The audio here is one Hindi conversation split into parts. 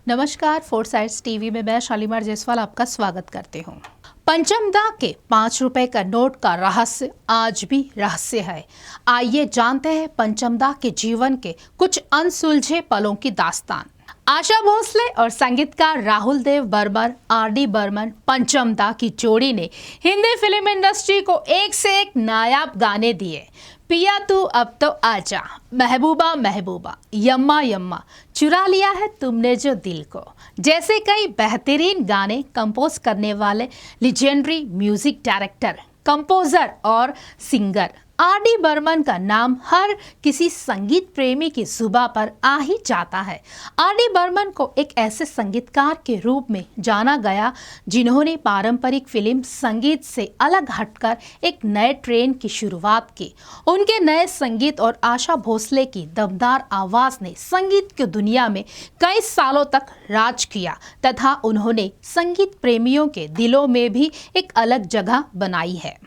नमस्कार, फोर साइड्स टीवी में मैं शालीमार जायसवाल आपका स्वागत करती हूँ। पंचमदा के 5 रुपए का नोट का रहस्य आज भी रहस्य है। आइए जानते हैं पंचमदा के जीवन के कुछ अनसुलझे पलों की दास्तान। आशा भोसले और संगीतकार राहुल देव बर्मन, आर.डी. बर्मन, पंचमदा की जोड़ी ने हिंदी फिल्म इंडस्ट्री को एक से एक नायाब गाने दिए। पिया तू अब तो आजा, महबूबा महबूबा, यम्मा यम्मा, चुरा लिया है तुमने जो दिल को जैसे कई बेहतरीन गाने कंपोज करने वाले लीजेंडरी म्यूजिक डायरेक्टर, कंपोजर और सिंगर आर.डी. बर्मन का नाम हर किसी संगीत प्रेमी की जुबां पर आ ही जाता है। आर.डी. बर्मन को एक ऐसे संगीतकार के रूप में जाना गया जिन्होंने पारंपरिक फिल्म संगीत से अलग हटकर एक नए ट्रेंड की शुरुआत की। उनके नए संगीत और आशा भोसले की दमदार आवाज ने संगीत की दुनिया में कई सालों तक राज किया तथा उन्होंने संगीत प्रेमियों के दिलों में भी एक अलग जगह बनाई है।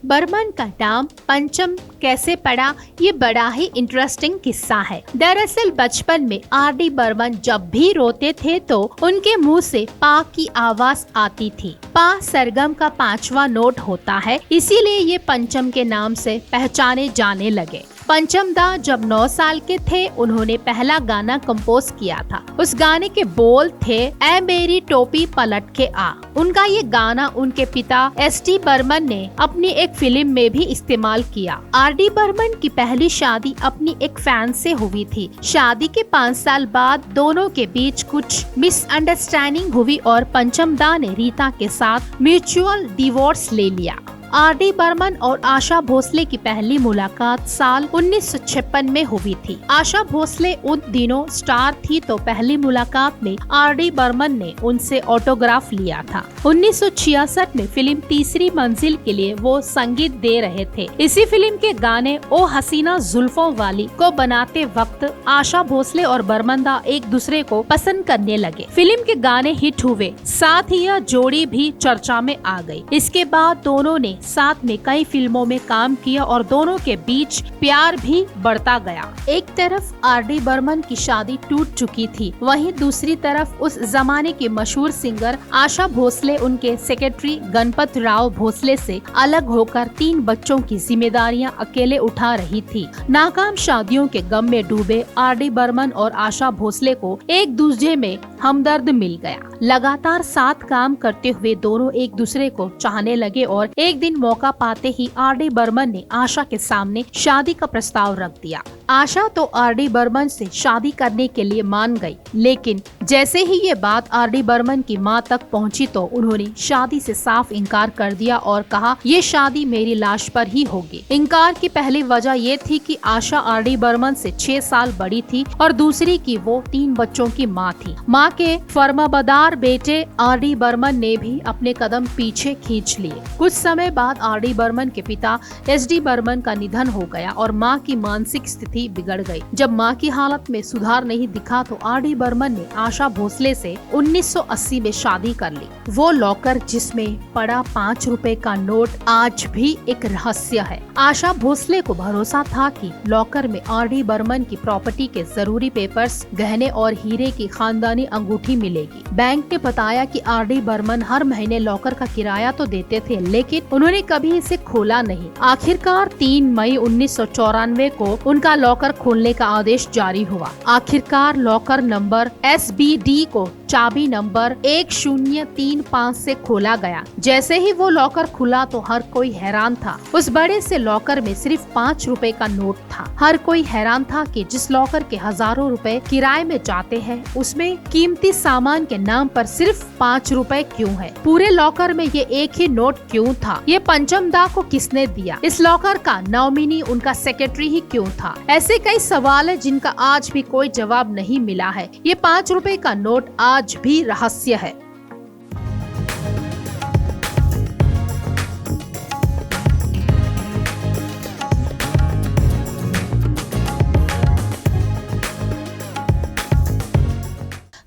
बर्मन का नाम पंचम कैसे पड़ा, ये बड़ा ही इंटरेस्टिंग किस्सा है। दरअसल बचपन में आर.डी. बर्मन जब भी रोते थे तो उनके मुंह से पा की आवाज आती थी। पा सरगम का 5वां नोट होता है, इसीलिए ये पंचम के नाम से पहचाने जाने लगे। पंचमदा जब 9 साल के थे उन्होंने पहला गाना कंपोज किया था। उस गाने के बोल थे, ऐ मेरी टोपी पलट के आ। उनका ये गाना उनके पिता एस.टी. बर्मन ने अपनी एक फिल्म में भी इस्तेमाल किया। आर.डी. बर्मन की पहली शादी अपनी एक फैन से हुई थी। शादी के 5 साल बाद दोनों के बीच कुछ मिसअंडरस्टैंडिंग हुई और पंचमदा ने रीता के साथ म्यूचुअल डिवोर्स ले लिया। आर.डी. बर्मन और आशा भोसले की पहली मुलाकात साल 1956 में हुई थी। आशा भोसले उन दिनों स्टार थी तो पहली मुलाकात में आर.डी. बर्मन ने उनसे ऑटोग्राफ लिया था। 1966 में फिल्म तीसरी मंजिल के लिए वो संगीत दे रहे थे। इसी फिल्म के गाने ओ हसीना जुल्फों वाली को बनाते वक्त आशा भोसले और बर्मनदा एक दूसरे को पसंद करने लगे। फिल्म के गाने हिट हुए, साथ ही यह जोड़ी भी चर्चा में आ गई। इसके बाद दोनों ने साथ में कई फिल्मों में काम किया और दोनों के बीच प्यार भी बढ़ता गया। एक तरफ आर.डी. बर्मन की शादी टूट चुकी थी, वहीं दूसरी तरफ उस जमाने की मशहूर सिंगर आशा भोसले उनके सेक्रेटरी गणपत राव भोसले से अलग होकर 3 बच्चों की जिम्मेदारियां अकेले उठा रही थी। नाकाम शादियों के गम में डूबे आर.डी. बर्मन और आशा भोसले को एक दूसरे में हमदर्द मिल गया। लगातार साथ काम करते हुए दोनों एक दूसरे को चाहने लगे और एक दिन मौका पाते ही आर.डी. बर्मन ने आशा के सामने शादी का प्रस्ताव रख दिया। आशा तो आर.डी. बर्मन से शादी करने के लिए मान गई, लेकिन जैसे ही ये बात आर.डी. बर्मन की मां तक पहुंची तो उन्होंने शादी से साफ इनकार कर दिया और कहा, ये शादी मेरी लाश पर ही होगी। इनकार की पहली वजह ये थी कि आशा आर.डी. बर्मन से 6 साल बड़ी थी और दूसरी की वो 3 बच्चों की माँ थी। माँ के फर्माबरदार बेटे आर.डी. बर्मन ने भी अपने कदम पीछे खींच लिए। कुछ समय बाद आर.डी. बर्मन के पिता एस.डी. बर्मन का निधन हो गया और मां की मानसिक स्थिति बिगड़ गई। जब मां की हालत में सुधार नहीं दिखा तो आर.डी. बर्मन ने आशा भोसले से 1980 में शादी कर ली। वो लॉकर जिसमें पड़ा 5 रुपए का नोट आज भी एक रहस्य है। आशा भोसले को भरोसा था कि लॉकर में आर.डी. बर्मन की प्रॉपर्टी के जरूरी पेपर्स, गहने और हीरे की खानदानी अंगूठी मिलेगी। बैंक ने बताया कि आर.डी. बर्मन हर महीने लॉकर का किराया तो देते थे, लेकिन उन्होंने कभी इसे खोला नहीं। आखिरकार 3 मई 1994 को उनका लॉकर खोलने का आदेश जारी हुआ। आखिरकार लॉकर नंबर SBD को चाबी नंबर 1035 से खोला गया। जैसे ही वो लॉकर खुला तो हर कोई हैरान था। उस बड़े से लॉकर में सिर्फ 5 रुपए का नोट था। हर कोई हैरान था कि जिस लॉकर के हजारों रुपए किराए में जाते हैं, उसमें कीमती सामान के नाम पर सिर्फ 5 रुपए क्यों है? पूरे लॉकर में ये एक ही नोट क्यों था? ये पंचमदा को किसने दिया? इस लॉकर का नॉमिनी उनका सेक्रेटरी ही क्यों था? ऐसे कई सवाल है जिनका आज भी कोई जवाब नहीं मिला है। ये 5 रुपए का नोट आज भी रहस्य है।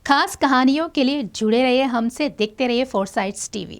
खास कहानियों के लिए जुड़े रहिए हमसे, देखते रहिए फोरसाइट्स टीवी।